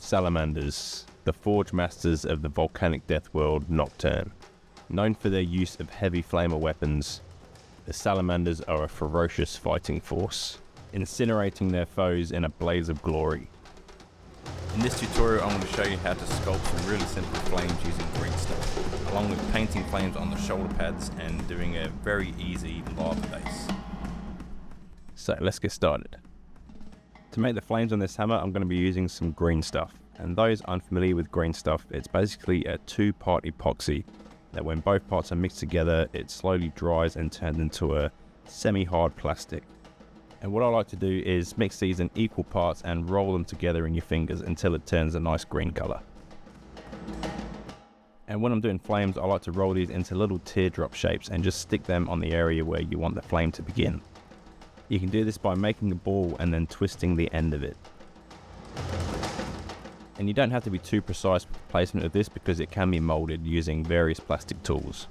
Salamanders, the forge masters of the volcanic death world Nocturne. Known for their use of heavy flamer weapons, the Salamanders are a ferocious fighting force, incinerating their foes in a blaze of glory. In this tutorial I'm going to show you how to sculpt some really simple flames using greenstuff, along with painting flames on the shoulder pads and doing a very easy lava base. So let's get started. To make the flames on this hammer, I'm going to be using some green stuff. And those unfamiliar with green stuff, it's basically a two-part epoxy that when both parts are mixed together, it slowly dries and turns into a semi-hard plastic. And what I like to do is mix these in equal parts and roll them together in your fingers until it turns a nice green color. And when I'm doing flames, I like to roll these into little teardrop shapes and just stick them on the area where you want the flame to begin. You can do this by making a ball and then twisting the end of it. And you don't have to be too precise with the placement of this because it can be molded using various plastic tools.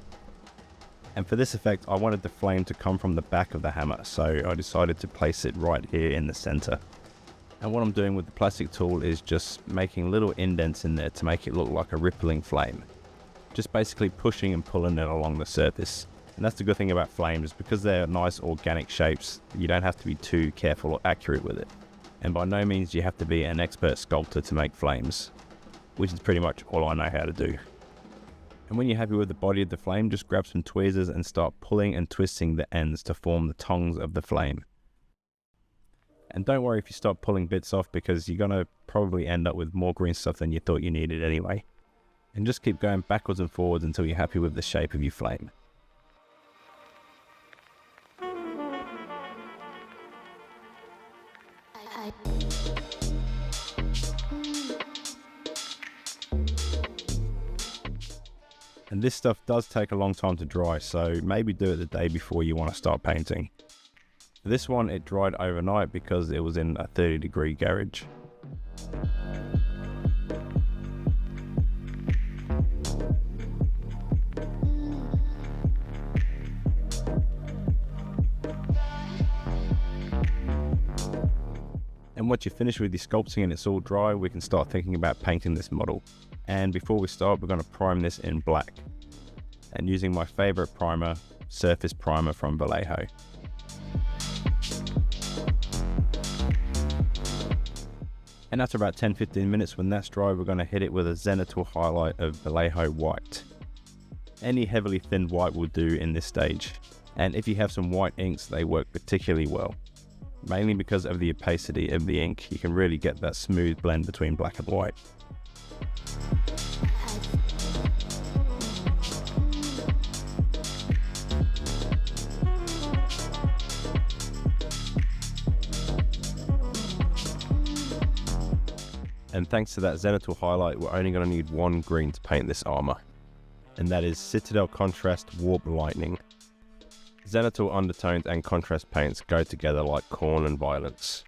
And for this effect, I wanted the flame to come from the back of the hammer, so I decided to place it right here in the center. And what I'm doing with the plastic tool is just making little indents in there to make it look like a rippling flame. Just basically pushing and pulling it along the surface. And that's the good thing about flames, because they're nice organic shapes, you don't have to be too careful or accurate with it. And by no means do you have to be an expert sculptor to make flames, which is pretty much all I know how to do. And when you're happy with the body of the flame, just grab some tweezers and start pulling and twisting the ends to form the tongues of the flame. And don't worry if you start pulling bits off, because you're going to probably end up with more green stuff than you thought you needed anyway. And just keep going backwards and forwards until you're happy with the shape of your flame. And this stuff does take a long time to dry, so maybe do it the day before you want to start painting. For this one, it dried overnight because it was in a 30-degree garage. And once you're finished with your sculpting and it's all dry, we can start thinking about painting this model. And before we start, we're going to prime this in black. And using my favorite primer, Surface Primer from Vallejo. And after about 10-15 minutes, when that's dry, we're going to hit it with a zenithal highlight of Vallejo white. Any heavily thinned white will do in this stage. And if you have some white inks, they work particularly well. Mainly because of the opacity of the ink, you can really get that smooth blend between black and white. And thanks to that zenithal highlight, we're only going to need one green to paint this armor. And that is Citadel Contrast Warp Lightning. Zenithal undertones and contrast paints go together like corn and violence.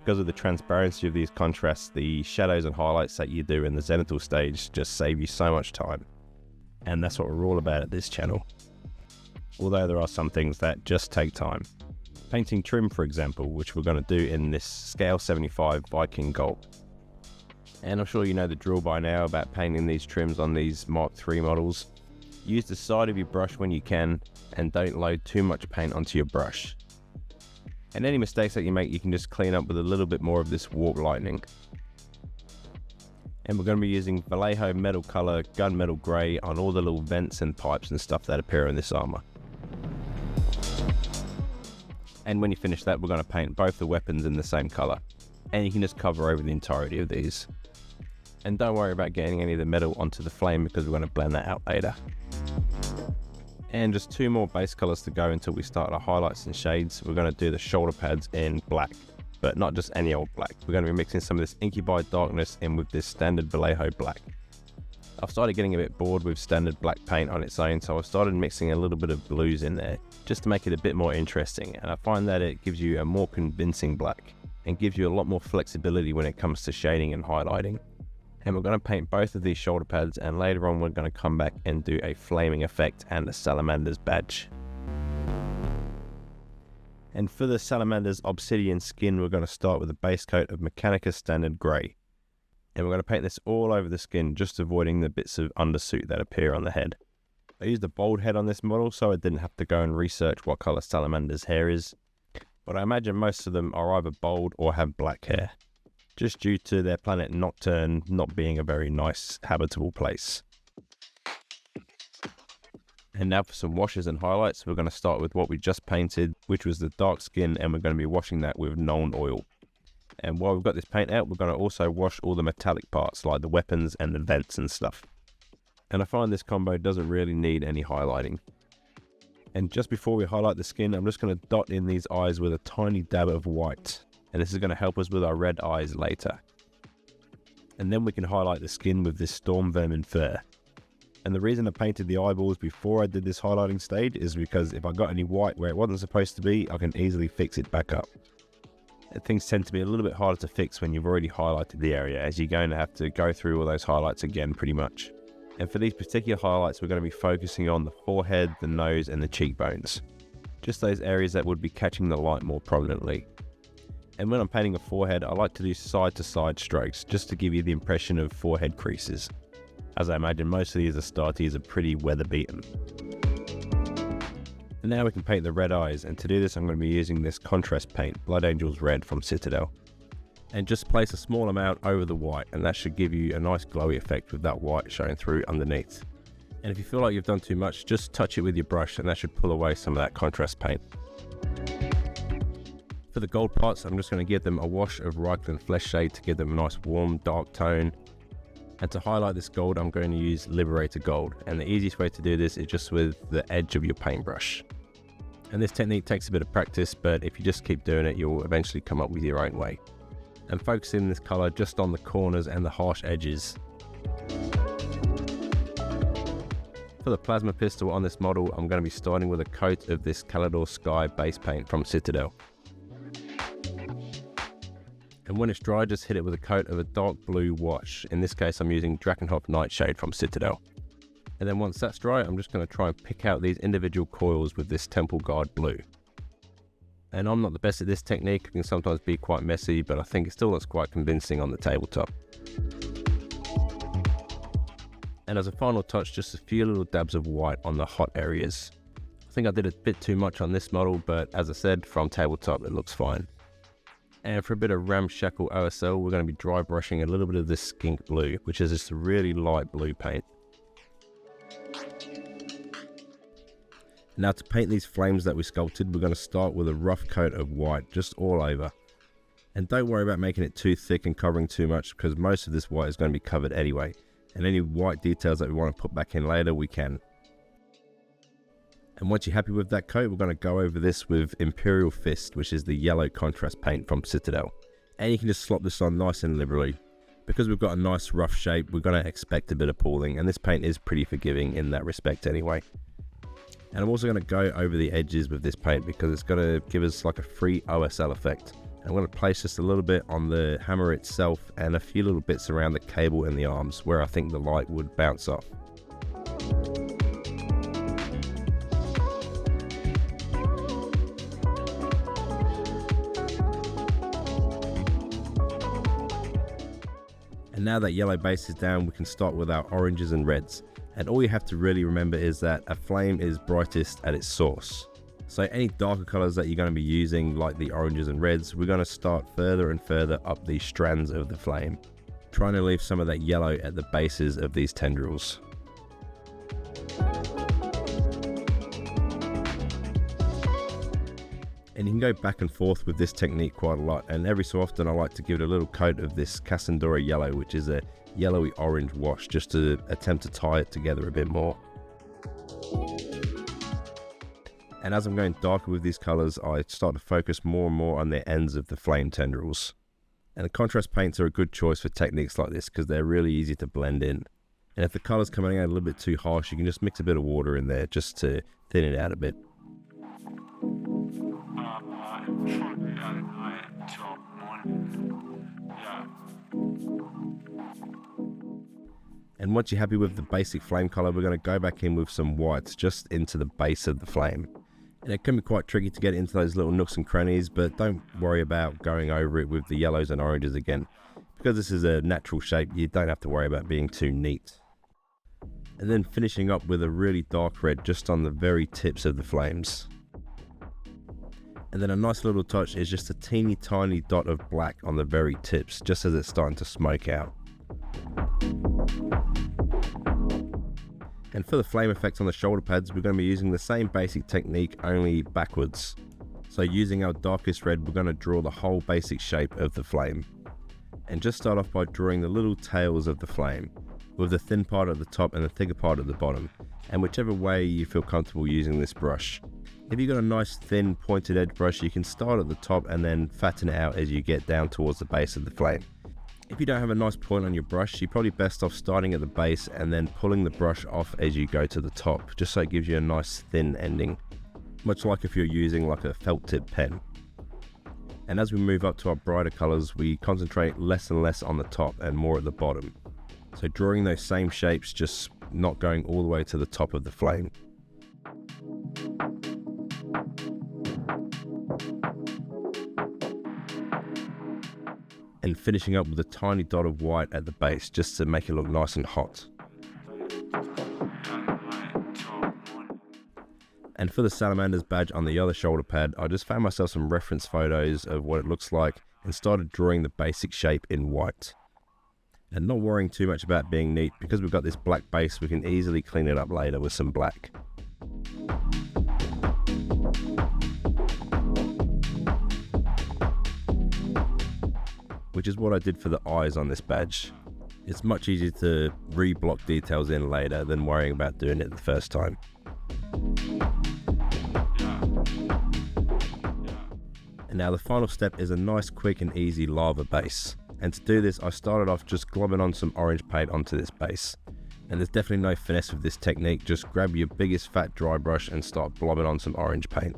Because of the transparency of these contrasts, the shadows and highlights that you do in the zenithal stage just save you so much time. And that's what we're all about at this channel. Although there are some things that just take time. Painting trim, for example, which we're going to do in this Scale 75 Viking Gold. And I'm sure you know the drill by now about painting these trims on these Mark III models. Use the side of your brush when you can, and don't load too much paint onto your brush. And any mistakes that you make, you can just clean up with a little bit more of this warp lightning. And we're going to be using Vallejo metal color gunmetal grey on all the little vents and pipes and stuff that appear in this armor. And when you finish that, we're going to paint both the weapons in the same color. And you can just cover over the entirety of these. And don't worry about getting any of the metal onto the flame, because we're going to blend that out later. And just two more base colors to go until we start our highlights and shades. We're going to do the shoulder pads in black, but not just any old black. We're going to be mixing some of this Incubi darkness in with this standard Vallejo black. I've started getting a bit bored with standard black paint on its own, so I've started mixing a little bit of blues in there just to make it a bit more interesting. And I find that it gives you a more convincing black and gives you a lot more flexibility when it comes to shading and highlighting. And we're going to paint both of these shoulder pads, and later on we're going to come back and do a flaming effect and the Salamanders badge. And for the Salamanders obsidian skin, we're going to start with a base coat of Mechanica Standard Grey. And we're going to paint this all over the skin, just avoiding the bits of undersuit that appear on the head. I used a bald head on this model, so I didn't have to go and research what colour Salamander's hair is. But I imagine most of them are either bald or have black hair, just due to their planet Nocturne not being a very nice habitable place. And now for some washes and highlights. We're going to start with what we just painted, which was the dark skin, and we're going to be washing that with Nuln oil. And while we've got this paint out, we're going to also wash all the metallic parts like the weapons and the vents and stuff. And I find this combo doesn't really need any highlighting. And just before we highlight the skin, I'm just going to dot in these eyes with a tiny dab of white. And this is going to help us with our red eyes later. And then we can highlight the skin with this storm vermin fur. And the reason I painted the eyeballs before I did this highlighting stage is because if I got any white where it wasn't supposed to be, I can easily fix it back up. And things tend to be a little bit harder to fix when you've already highlighted the area, as you're going to have to go through all those highlights again pretty much. And for these particular highlights, we're going to be focusing on the forehead, the nose and the cheekbones. Just those areas that would be catching the light more prominently. And when I'm painting a forehead, I like to do side to side strokes, just to give you the impression of forehead creases. As I imagine most of these Astartes are pretty weather beaten. And now we can paint the red eyes, and to do this I'm going to be using this contrast paint, Blood Angels Red from Citadel. And just place a small amount over the white, and that should give you a nice glowy effect with that white showing through underneath. And if you feel like you've done too much, just touch it with your brush and that should pull away some of that contrast paint. For the gold parts, I'm just going to give them a wash of Reichland Flesh Shade to give them a nice warm dark tone. And to highlight this gold, I'm going to use Liberator Gold. And the easiest way to do this is just with the edge of your paintbrush. And this technique takes a bit of practice, but if you just keep doing it, you'll eventually come up with your own way. And focusing this colour just on the corners and the harsh edges. For the plasma pistol on this model, I'm going to be starting with a coat of this Calidor Sky base paint from Citadel. And when it's dry, just hit it with a coat of a dark blue wash. In this case, I'm using Drakenhof Nightshade from Citadel. And then once that's dry, I'm just going to try and pick out these individual coils with this Temple Guard blue. And I'm not the best at this technique, it can sometimes be quite messy, but I think it still looks quite convincing on the tabletop. And as a final touch, just a few little dabs of white on the hot areas. I think I did a bit too much on this model, but as I said, from tabletop it looks fine. And for a bit of ramshackle OSL, we're going to be dry brushing a little bit of this skink blue, which is just a really light blue paint. Now to paint these flames that we sculpted, we're going to start with a rough coat of white just all over. And don't worry about making it too thick and covering too much, because most of this white is going to be covered anyway. And any white details that we want to put back in later, we can. And once you're happy with that coat, we're going to go over this with Imperial Fist, which is the yellow contrast paint from Citadel. And you can just slop this on nice and liberally. Because we've got a nice rough shape, we're going to expect a bit of pooling, and this paint is pretty forgiving in that respect anyway. And I'm also going to go over the edges with this paint because it's going to give us like a free OSL effect. And I'm going to place just a little bit on the hammer itself and a few little bits around the cable and the arms where I think the light would bounce off. And now that yellow base is down, we can start with our oranges and reds. And all you have to really remember is that a flame is brightest at its source. So any darker colors that you're going to be using, like the oranges and reds, we're going to start further and further up these strands of the flame, trying to leave some of that yellow at the bases of these tendrils. And you can go back and forth with this technique quite a lot, and every so often I like to give it a little coat of this Cassandora yellow, which is a yellowy orange wash, just to attempt to tie it together a bit more. And as I'm going darker with these colors, I start to focus more and more on the ends of the flame tendrils. And the contrast paints are a good choice for techniques like this because they're really easy to blend in. And if the color's coming out a little bit too harsh, you can just mix a bit of water in there just to thin it out a bit. And once you're happy with the basic flame color, we're going to go back in with some whites just into the base of the flame. And it can be quite tricky to get into those little nooks and crannies, but don't worry about going over it with the yellows and oranges again, Because this is a natural shape, you don't have to worry about being too neat. And then finishing up with a really dark red just on the very tips of the flames. And then a nice little touch is just a teeny tiny dot of black on the very tips, just as it's starting to smoke out. And for the flame effect on the shoulder pads, we're going to be using the same basic technique, only backwards. So using our darkest red, we're going to draw the whole basic shape of the flame. And just start off by drawing the little tails of the flame, with the thin part at the top and the thicker part at the bottom, and whichever way you feel comfortable using this brush. If you've got a nice thin pointed edge brush, you can start at the top and then fatten it out as you get down towards the base of the flame. If you don't have a nice point on your brush, you're probably best off starting at the base and then pulling the brush off as you go to the top, just so it gives you a nice thin ending, much like if you're using like a felt tip pen. And as we move up to our brighter colors, we concentrate less and less on the top and more at the bottom. So drawing those same shapes, just not going all the way to the top of the flame. And finishing up with a tiny dot of white at the base, just to make it look nice and hot. And for the Salamanders badge on the other shoulder pad, I just found myself some reference photos of what it looks like and started drawing the basic shape in white. And not worrying too much about being neat, because we've got this black base, we can easily clean it up later with some black. Which is what I did for the eyes on this badge. It's much easier to re-block details in later than worrying about doing it the first time. And now the final step is a nice, quick and easy lava base. And to do this, I started off just globbing on some orange paint onto this base. And there's definitely no finesse with this technique, just grab your biggest fat dry brush and start blobbing on some orange paint.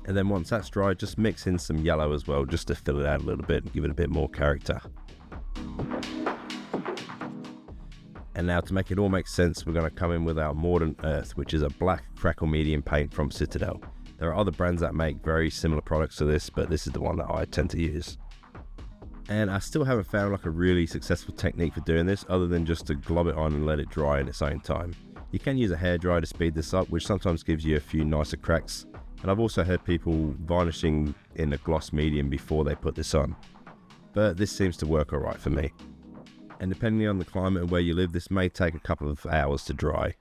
And then once that's dry, just mix in some yellow as well, just to fill it out a little bit and give it a bit more character. And now to make it all make sense, we're going to come in with our Mordant Earth, which is a black crackle medium paint from Citadel. There are other brands that make very similar products to this, but this is the one that I tend to use. And I still haven't found like a really successful technique for doing this, other than just to glob it on and let it dry in its own time. You can use a hairdryer to speed this up, which sometimes gives you a few nicer cracks. And I've also heard people varnishing in a gloss medium before they put this on. But this seems to work alright for me. And depending on the climate and where you live, this may take a couple of hours to dry.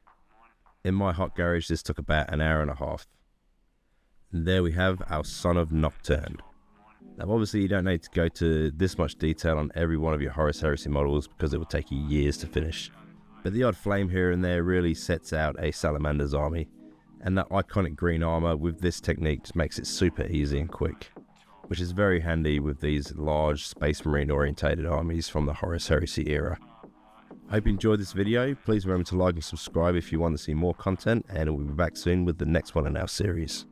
In my hot garage, this took about an hour and a half. And there we have our son of Nocturne. Now obviously you don't need to go to this much detail on every one of your Horus Heresy models, because it will take you years to finish. But the odd flame here and there really sets out a Salamanders army. And that iconic green armour with this technique just makes it super easy and quick, which is very handy with these large Space Marine orientated armies from the Horus Heresy era. I hope you enjoyed this video. Please remember to like and subscribe if you want to see more content, and we'll be back soon with the next one in our series.